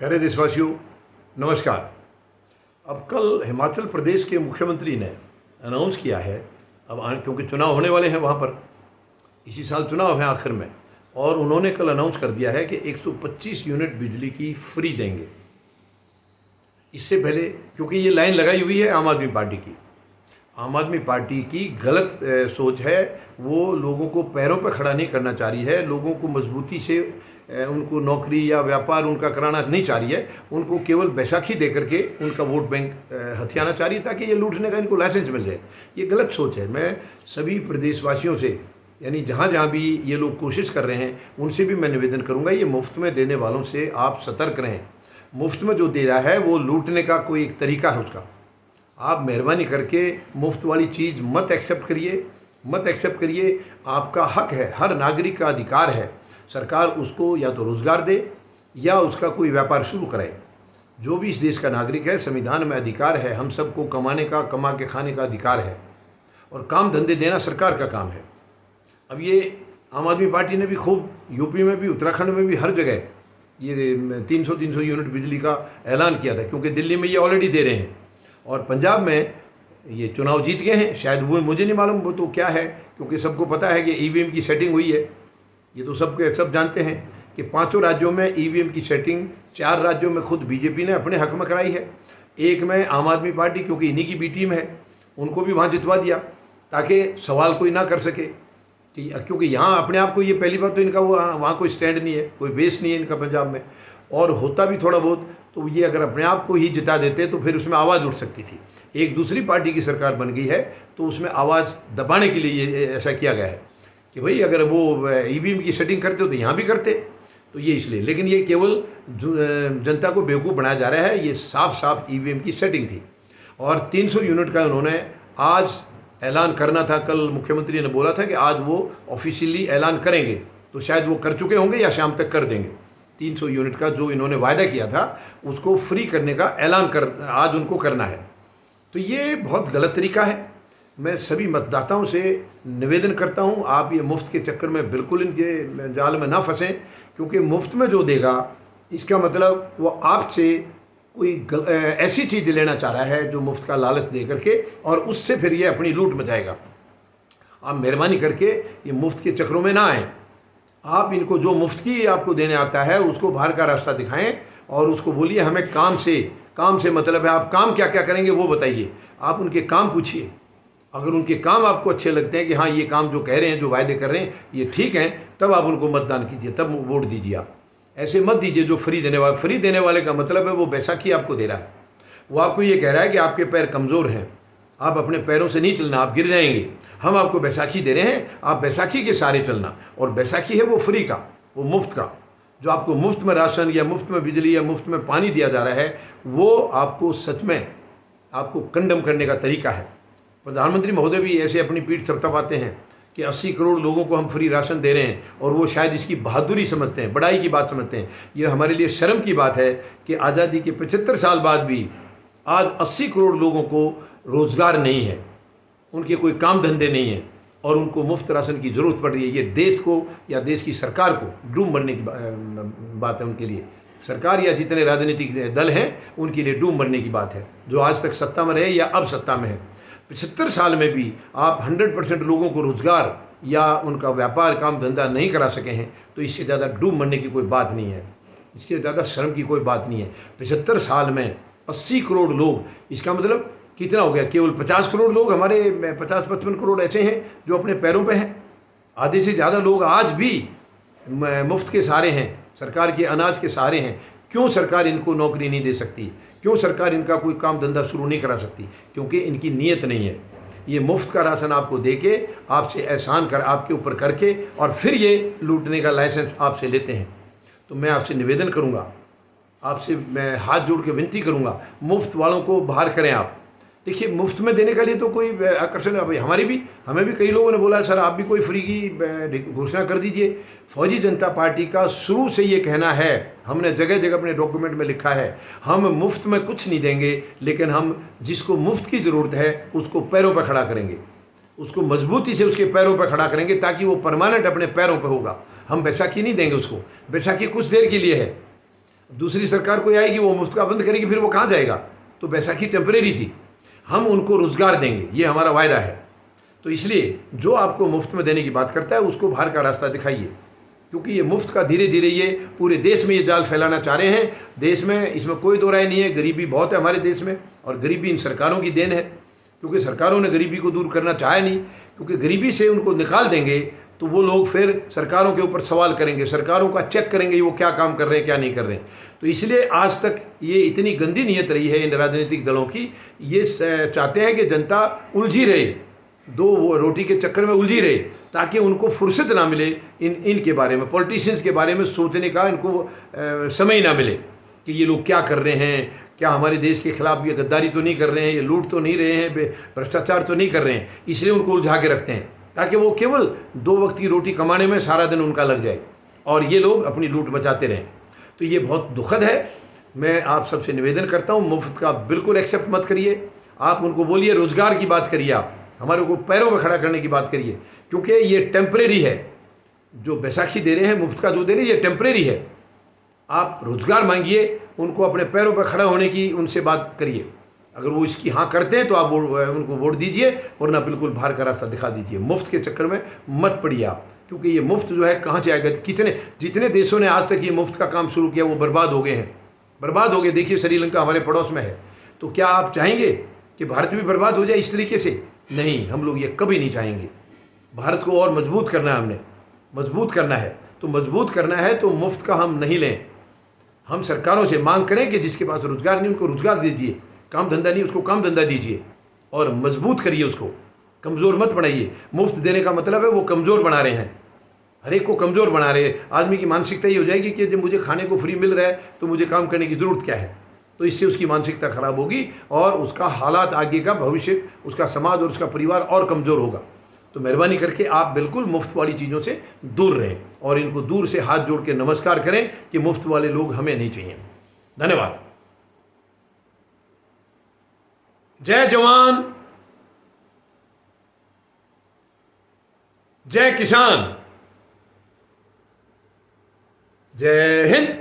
प्यारे देशवासियों, नमस्कार। अब कल हिमाचल प्रदेश के मुख्यमंत्री ने अनाउंस किया है, क्योंकि चुनाव होने वाले हैं वहाँ पर, इसी साल चुनाव है आखिर में, और उन्होंने कल अनाउंस कर दिया है कि 125 यूनिट बिजली की फ्री देंगे। इससे पहले, क्योंकि ये लाइन लगाई हुई है आम आदमी पार्टी की, आम आदमी पार्टी की गलत सोच है। वो लोगों को पैरों पर खड़ा नहीं करना चाह रही है, लोगों को मजबूती से उनको नौकरी या व्यापार उनका कराना नहीं चाह रही है, उनको केवल बैसाखी दे करके उनका वोट बैंक हथियाना चाह रही है ताकि ये लूटने का इनको लाइसेंस मिल जाए। ये गलत सोच है। मैं सभी प्रदेशवासियों से, यानी जहाँ जहाँ भी ये लोग कोशिश कर रहे हैं, उनसे भी मैं निवेदन करूँगा, ये मुफ्त में देने वालों से आप सतर्क रहें। मुफ्त में जो दे रहा है वो लूटने का कोई एक तरीका है उसका। आप मेहरबानी करके मुफ्त वाली चीज़ मत एक्सेप्ट करिए। आपका हक है, हर नागरिक का अधिकार है। सरकार उसको या तो रोज़गार दे या उसका कोई व्यापार शुरू करे। जो भी इस देश का नागरिक है, संविधान में अधिकार है, हम सबको कमाने का, कमा के खाने का अधिकार है, और काम धंधे देना सरकार का काम है। अब ये आम आदमी पार्टी ने भी खूब, यूपी में भी, उत्तराखंड में भी, हर जगह ये 300 यूनिट बिजली का ऐलान किया था, क्योंकि दिल्ली में ये ऑलरेडी दे रहे हैं, और पंजाब में ये चुनाव जीत गए हैं। शायद वो मुझे नहीं मालूम वो तो क्या है, क्योंकि सबको पता है कि ईवीएम की सेटिंग हुई है। ये तो सब जानते हैं कि 5 राज्यों में ईवीएम की सेटिंग, 4 राज्यों में खुद बीजेपी ने अपने हक में कराई है, एक में आम आदमी पार्टी, क्योंकि इन्हीं की बी टीम है, उनको भी वहाँ जितवा दिया ताकि सवाल कोई ना कर सके। क्योंकि यहाँ अपने आप को, ये पहली बात तो इनका वो वहाँ कोई स्टैंड नहीं है, कोई बेस नहीं है इनका पंजाब में, और होता भी थोड़ा बहुत तो ये अगर अपने आप को ही जिता देते तो फिर उसमें आवाज़ उठ सकती थी। एक दूसरी पार्टी की सरकार बन गई है तो उसमें आवाज़ दबाने के लिए ये ऐसा किया गया है कि भाई अगर वो ईवीएम की सेटिंग करते हो तो यहाँ भी करते, तो ये इसलिए। लेकिन ये केवल जनता को बेवकूफ़ बनाया जा रहा है। ये साफ ईवीएम की सेटिंग थी, और 300 यूनिट का उन्होंने आज ऐलान करना था। कल मुख्यमंत्री ने बोला था कि आज वो ऑफिशियली ऐलान करेंगे, तो शायद वो कर चुके होंगे या शाम तक कर देंगे। 300 यूनिट का जो इन्होंने वायदा किया था उसको फ्री करने का ऐलान आज उनको करना है। तो ये बहुत गलत तरीका है। मैं सभी मतदाताओं से निवेदन करता हूं, आप ये मुफ्त के चक्कर में बिल्कुल इनके जाल में ना फंसें, क्योंकि मुफ्त में जो देगा इसका मतलब वो आपसे कोई ऐसी चीज़ लेना चाह रहा है जो मुफ्त का लालच दे करके, और उससे फिर ये अपनी लूट मचाएगा। आप मेहरबानी करके ये मुफ्त के चक्करों में ना आएँ। आप इनको जो मुफ्त की आपको देने आता है उसको बाहर का रास्ता दिखाएं, और उसको बोलिए हमें काम से मतलब है, आप काम क्या क्या करेंगे वो बताइए। आप उनके काम पूछिए, अगर उनके काम आपको अच्छे लगते हैं कि हाँ ये काम जो कह रहे हैं, जो वायदे कर रहे हैं ये ठीक हैं, तब आप उनको मतदान कीजिए, तब वोट दीजिए। आप ऐसे मत दीजिए जो फ्री देने वाले का मतलब है वो बैसाखी आपको दे रहा है। वो आपको ये कह रहा है कि आपके पैर कमज़ोर हैं, आप अपने पैरों से नहीं चलना, आप गिर जाएंगे, हम आपको बैसाखी दे रहे हैं, आप बैसाखी के सहारे चलना। और बैसाखी है वो फ्री का, वो मुफ्त का। जो आपको मुफ्त में राशन या मुफ्त में बिजली या मुफ्त में पानी दिया जा रहा है, वो आपको सच में आपको कंडम करने का तरीका है। प्रधानमंत्री महोदय भी ऐसे अपनी पीठ थपथपाते हैं कि 80 करोड़ लोगों को हम फ्री राशन दे रहे हैं, और वो शायद इसकी बहादुरी समझते हैं, बड़ाई की बात समझते हैं। ये हमारे लिए शर्म की बात है कि आज़ादी के 75 साल बाद भी आज 80 करोड़ लोगों को रोज़गार नहीं है, उनके कोई काम धंधे नहीं है, और उनको मुफ्त राशन की ज़रूरत पड़ रही है। ये देश को या देश की सरकार को डूब मरने की बात है उनके लिए। सरकार या जितने राजनीतिक दल हैं उनके लिए डूब मरने की बात है, जो आज तक सत्ता में रहे या अब सत्ता में है। 75 साल में भी आप 100% लोगों को रोज़गार या उनका व्यापार, काम धंधा नहीं करा सके हैं, तो इससे ज़्यादा डूब मरने की कोई बात नहीं है, इससे ज़्यादा शर्म की कोई बात नहीं है। 75 साल में 80 करोड़ लोग, इसका मतलब कितना हो गया? केवल 50 करोड़ लोग, हमारे 50-55 करोड़ ऐसे हैं जो अपने पैरों पे हैं। आधे से ज़्यादा लोग आज भी मुफ्त के सहारे हैं, सरकार के अनाज के सहारे हैं। क्यों सरकार इनको नौकरी नहीं दे सकती? क्यों सरकार इनका कोई काम धंधा शुरू नहीं करा सकती? क्योंकि इनकी नीयत नहीं है। ये मुफ्त का राशन आपको दे के, आपसे एहसान कर, आपके ऊपर करके, और फिर ये लूटने का लाइसेंस आपसे लेते हैं। तो मैं आपसे निवेदन करूँगा, आपसे मैं हाथ जोड़ के विनती करूँगा, मुफ्त वालों को बाहर करें आप। देखिए, मुफ्त में देने के लिए तो कोई आकर्षण, अभी हमें भी कई लोगों ने बोला सर आप भी कोई फ्री की घोषणा कर दीजिए। फौजी जनता पार्टी का शुरू से ये कहना है, हमने जगह जगह अपने डॉक्यूमेंट में लिखा है, हम मुफ्त में कुछ नहीं देंगे, लेकिन हम जिसको मुफ्त की ज़रूरत है उसको पैरों पर खड़ा करेंगे, उसको मजबूती से उसके पैरों पर खड़ा करेंगे, ताकि वो परमानेंट अपने पैरों पर होगा। हम बैसाखी नहीं देंगे उसको, बैसाखी कुछ देर के लिए है। दूसरी सरकार कोई आएगी वो मुफ्त का बंद करेगी, फिर वो कहाँ जाएगा? तो बैसाखी टेम्परेरी थी, हम उनको रोज़गार देंगे, ये हमारा वायदा है। तो इसलिए जो आपको मुफ्त में देने की बात करता है उसको बाहर का रास्ता दिखाइए, क्योंकि ये मुफ्त का धीरे धीरे ये पूरे देश में ये जाल फैलाना चाह रहे हैं। देश में इसमें कोई दो राय नहीं है, गरीबी बहुत है हमारे देश में, और गरीबी इन सरकारों की देन है, क्योंकि सरकारों ने गरीबी को दूर करना चाहा नहीं। क्योंकि गरीबी से उनको निकाल देंगे तो वो लोग फिर सरकारों के ऊपर सवाल करेंगे, सरकारों का चेक करेंगे वो क्या काम कर रहे हैं क्या नहीं कर रहे हैं। तो इसलिए आज तक ये इतनी गंदी नीयत रही है इन राजनीतिक दलों की, ये चाहते हैं कि जनता उलझी रहे, दो वो रोटी के चक्कर में उलझी रहे, ताकि उनको फुर्सत ना मिले इनके बारे में, पॉलिटिशियंस के बारे में सोचने का इनको समय ना मिले कि ये लोग क्या कर रहे हैं, क्या हमारे देश के खिलाफ ये गद्दारी तो नहीं कर रहे हैं, ये लूट तो नहीं रहे हैं, भ्रष्टाचार तो नहीं कर रहे हैं। इसलिए उनको उलझा के रखते हैं ताकि वो केवल 2 वक्त की रोटी कमाने में सारा दिन उनका लग जाए और ये लोग अपनी लूट बचाते रहें। तो ये बहुत दुखद है। मैं आप सबसे निवेदन करता हूँ, मुफ्त का बिल्कुल एक्सेप्ट मत करिए। आप उनको बोलिए रोज़गार की बात करिए, आप हमारे को पैरों में खड़ा करने की बात करिए, क्योंकि ये टेम्परेरी है। जो बैसाखी दे रहे हैं, मुफ्त का जो दे रहे हैं, ये टेम्परेरी है। आप रोज़गार मांगिए, उनको अपने पैरों पर खड़ा होने की उनसे बात करिए। अगर वो इसकी हाँ करते हैं तो आप उनको वोट दीजिए, वरना बिल्कुल बाहर का रास्ता दिखा दीजिए। मुफ्त के चक्कर में मत पड़िए आप, क्योंकि ये मुफ्त जो है कहाँ से आएगा? जितने देशों ने आज तक ये मुफ्त का काम शुरू किया वो बर्बाद हो गए हैं, बर्बाद हो गए। देखिए श्रीलंका हमारे पड़ोस में है। तो क्या आप चाहेंगे कि भारत भी बर्बाद हो जाए इस तरीके से? नहीं, हम लोग ये कभी नहीं चाहेंगे। भारत को और मजबूत करना है, हमने मजबूत करना है। तो मजबूत करना है तो मुफ्त का हम नहीं लें। हम सरकारों से मांग करें कि जिसके पास रोज़गार नहीं उनको रोज़गार दीजिए, काम धंधा नहीं उसको काम धंधा दीजिए, और मजबूत करिए उसको, कमज़ोर मत बनाइए। मुफ्त देने का मतलब है वो कमज़ोर बना रहे हैं, हर एक को कमज़ोर बना रहे हैं। आदमी की मानसिकता ये हो जाएगी कि जब मुझे खाने को फ्री मिल रहा है तो मुझे काम करने की ज़रूरत क्या है। तो इससे उसकी मानसिकता ख़राब होगी और उसका हालात आगे का भविष्य, उसका समाज और उसका परिवार और कमज़ोर होगा। तो मेहरबानी करके आप बिल्कुल मुफ्त वाली चीज़ों से दूर रहें और इनको दूर से हाथ जोड़ के नमस्कार करें कि मुफ्त वाले लोग हमें नहीं चाहिए। धन्यवाद। जय जवान, जय किसान, जय हिंद।